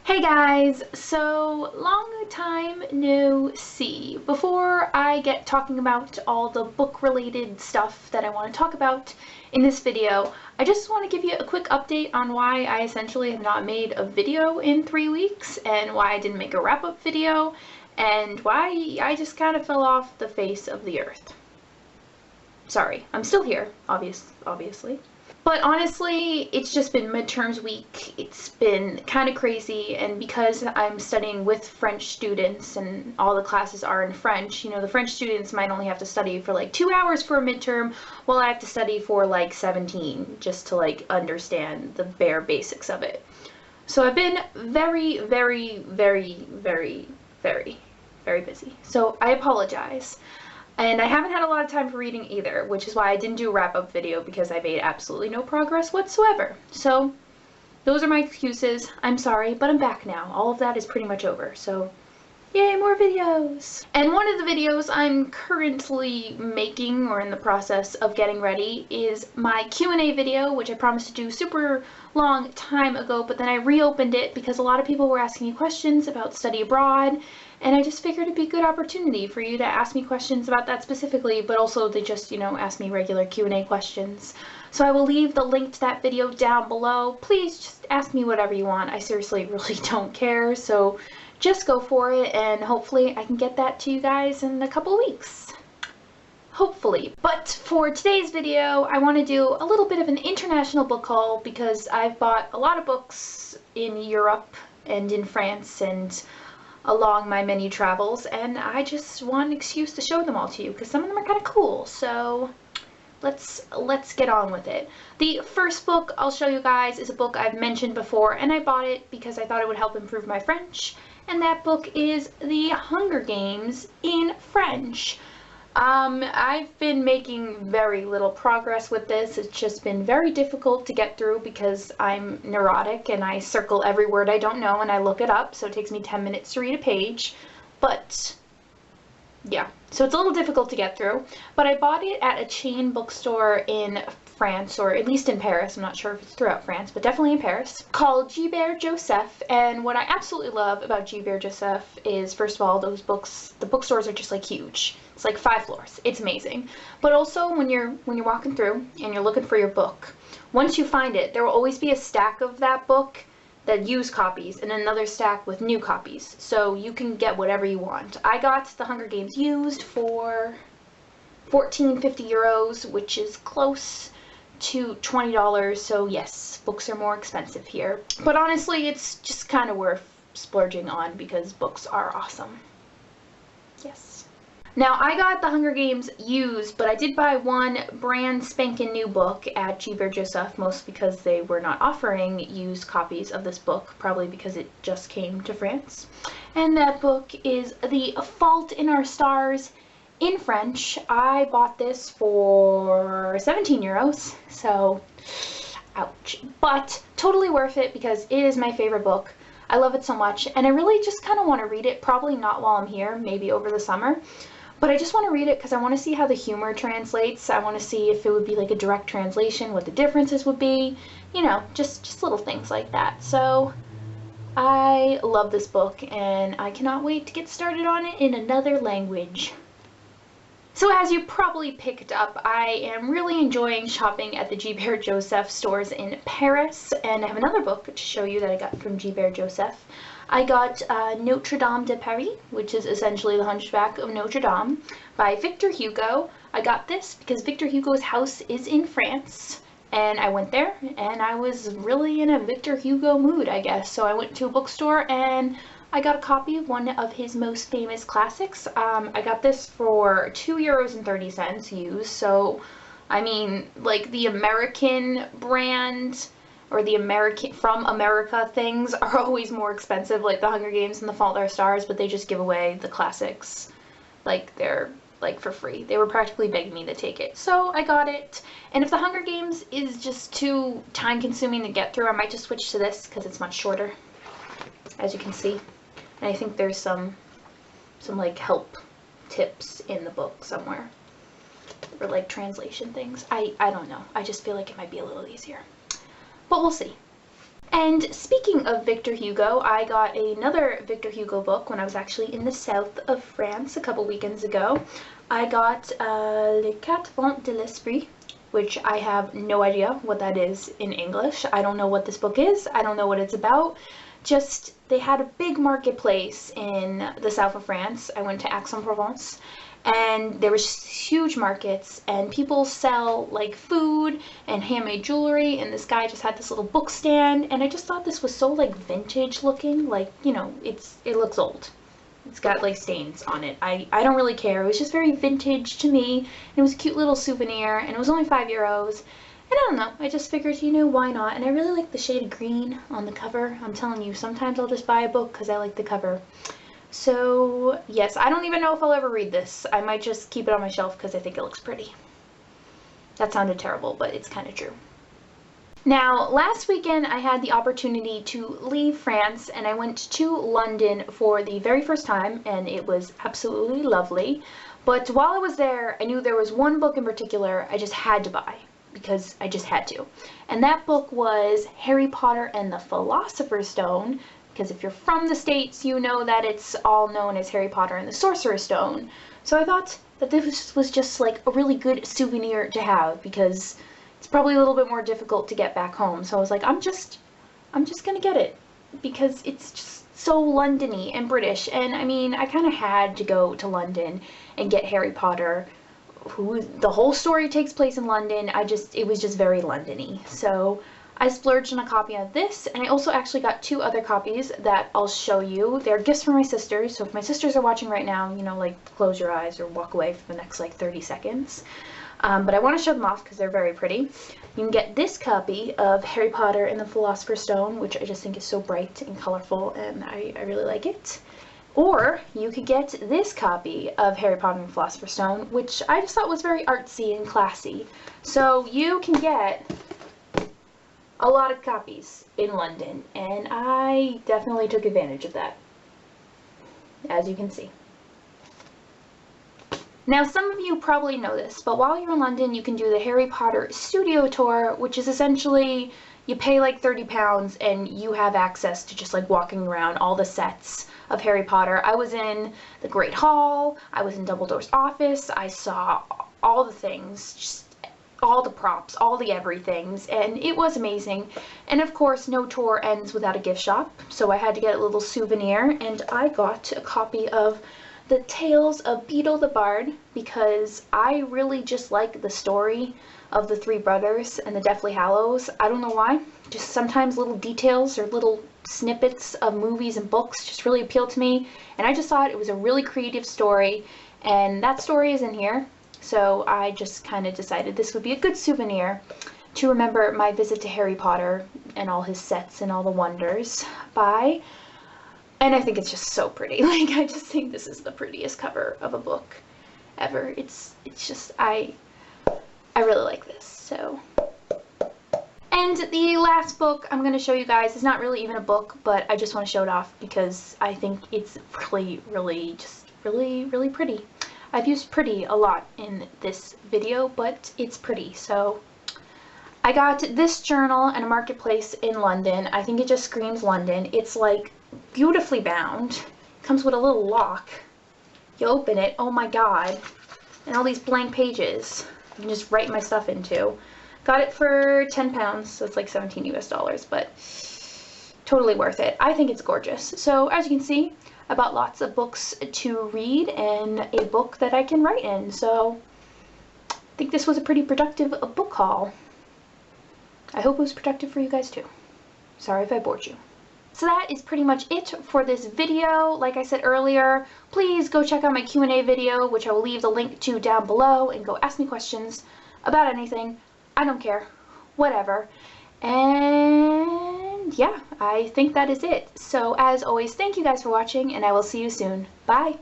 Hey guys, so long time no see. Before I get talking about all the book related stuff that I want to talk about in this video, I just want to give you a quick update on why I essentially have not made a video in 3 weeks and why I didn't make a wrap-up video and why I just kind of fell off the face of the earth. Sorry, I'm still here, obviously. But honestly, it's just been midterms week. It's been kind of crazy, and because I'm studying with French students and all the classes are in French, you know, the French students might only have to study for like 2 hours for a midterm, while I have to study for like 17 just to like understand the bare basics of it. So I've been very busy. So I apologize. And I haven't had a lot of time for reading either, which is why I didn't do a wrap-up video, because I made absolutely no progress whatsoever. So those are my excuses. I'm sorry, but I'm back now. All of that is pretty much over. So yay, more videos! And one of the videos I'm currently making, or in the process of getting ready, is my Q&A video, which I promised to do super long time ago, but then I reopened it because a lot of people were asking me questions about study abroad, and I just figured it'd be a good opportunity for you to ask me questions about that specifically, but also to just, you know, ask me regular Q&A questions. So I will leave the link to that video down below. Please just ask me whatever you want. I seriously really don't care, so just go for it, and hopefully I can get that to you guys in a couple weeks. Hopefully. But for today's video, I want to do a little bit of an international book haul because I've bought a lot of books in Europe and in France and along my many travels, and I just want an excuse to show them all to you because some of them are kind of cool. So let's get on with it. The first book I'll show you guys is a book I've mentioned before, and I bought it because I thought it would help improve my French, and that book is The Hunger Games in French. I've been making very little progress with this. It's just been very difficult to get through because I'm neurotic and I circle every word I don't know and I look it up, so it takes me 10 minutes to read a page. But yeah, so it's a little difficult to get through. But I bought it at a chain bookstore in France, or at least in Paris. I'm not sure if it's throughout France, but definitely in Paris, called Gilbert Joseph. And what I absolutely love about Gilbert Joseph is, first of all, those books, the bookstores are just like huge. It's like 5 floors. It's amazing. But also when you're walking through and you're looking for your book, once you find it, there will always be a stack of that book that used copies and another stack with new copies. So you can get whatever you want. I got The Hunger Games used for 14.50 euros, which is close to $20, so yes, books are more expensive here. But honestly, it's just kind of worth splurging on because books are awesome. Yes. Now, I got The Hunger Games used, but I did buy one brand spanking new book at Gilbert Joseph, mostly because they were not offering used copies of this book, probably because it just came to France. And that book is The Fault in Our Stars in French. I bought this for 17 euros, so ouch. But totally worth it because it is my favorite book. I love it so much, and I really just kind of want to read it, probably not while I'm here, maybe over the summer. But I just want to read it because I want to see how the humor translates. I want to see if it would be like a direct translation, what the differences would be, you know, just little things like that. So I love this book, and I cannot wait to get started on it in another language. So as you probably picked up, I am really enjoying shopping at the Gilbert Joseph stores in Paris, and I have another book to show you that I got from Gilbert Joseph. I got Notre Dame de Paris, which is essentially The Hunchback of Notre Dame, by Victor Hugo. I got this because Victor Hugo's house is in France, and I went there, and I was really in a Victor Hugo mood, I guess. So I went to a bookstore, and I got a copy of one of his most famous classics. I got this for 2.30 euros used, so I mean, like, the American brand or the from America things are always more expensive, like The Hunger Games and The Fault in Our Stars, but they just give away the classics, like, they're like for free. They were practically begging me to take it, so I got it. And if The Hunger Games is just too time consuming to get through, I might just switch to this because it's much shorter, as you can see. And I think there's some like help tips in the book somewhere, or like translation things. I don't know. I just feel like it might be a little easier, but we'll see. And speaking of Victor Hugo, I got another Victor Hugo book when I was actually in the south of France a couple weekends ago. I got Les Quatre Vents de l'Esprit, which I have no idea what that is in English. I don't know what this book is. I don't know what it's about. Just, they had a big marketplace in the south of France. I went to Aix-en-Provence, and there was huge markets, and people sell like food and handmade jewelry, and this guy just had this little book stand, and I just thought this was so like vintage looking, like, you know, it looks old. It's got like stains on it. I don't really care. It was just very vintage to me, and it was a cute little souvenir, and it was only €5. And I don't know, I just figured, you know, why not? And I really like the shade of green on the cover. I'm telling you, sometimes I'll just buy a book because I like the cover. So, yes, I don't even know if I'll ever read this. I might just keep it on my shelf because I think it looks pretty. That sounded terrible, but it's kind of true. Now, last weekend I had the opportunity to leave France, and I went to London for the very first time, and it was absolutely lovely. But while I was there, I knew there was one book in particular I just had to buy, because I just had to. And that book was Harry Potter and the Philosopher's Stone, because if you're from the States, you know that it's all known as Harry Potter and the Sorcerer's Stone. So I thought that this was just like a really good souvenir to have, because it's probably a little bit more difficult to get back home. So I was like, I'm just gonna get it, because it's just so Londony and British. And I mean, I kind of had to go to London and get Harry Potter, who the whole story takes place in London. It was just very Londony. So I splurged on a copy of this, and I also actually got 2 other copies that I'll show you. They're gifts from my sisters, so if my sisters are watching right now, you know, like, close your eyes or walk away for the next, like, 30 seconds. But I want to show them off because they're very pretty. You can get this copy of Harry Potter and the Philosopher's Stone, which I just think is so bright and colorful, and I really like it. Or you could get this copy of Harry Potter and the Philosopher's Stone, which I just thought was very artsy and classy. So you can get a lot of copies in London, and I definitely took advantage of that, as you can see. Now, some of you probably know this, but while you're in London, you can do the Harry Potter studio tour, which is essentially, you pay like £30 and you have access to just like walking around all the sets of Harry Potter. I was in the Great Hall, I was in Dumbledore's office, I saw all the things, just all the props, all the everythings, and it was amazing. And of course, no tour ends without a gift shop, so I had to get a little souvenir, and I got a copy of The Tales of Beedle the Bard, because I really just like the story of the 3 brothers and the Deathly Hallows. I don't know why, just sometimes little details or little snippets of movies and books just really appeal to me, and I just thought it was a really creative story, and that story is in here. So I just kind of decided this would be a good souvenir to remember my visit to Harry Potter and all his sets and all the wonders by. And I think it's just so pretty. Like, I just think this is the prettiest cover of a book ever. It's just, I really like this. So, and the last book I'm going to show you guys is not really even a book, but I just want to show it off because I think it's really pretty. I've used pretty a lot in this video, but it's pretty. So I got this journal at a marketplace in London. I think it just screams London. It's like beautifully bound. Comes with a little lock. You open it, oh my god, and all these blank pages you can just write my stuff into. Got it for £10, so it's like $17 US, but totally worth it. I think it's gorgeous. So as you can see, I bought lots of books to read and a book that I can write in. So I think this was a pretty productive book haul. I hope it was productive for you guys too. Sorry if I bored you. So that is pretty much it for this video. Like I said earlier, please go check out my Q&A video, which I will leave the link to down below, and go ask me questions about anything. I don't care. Whatever. And yeah, I think that is it. So as always, thank you guys for watching, and I will see you soon. Bye!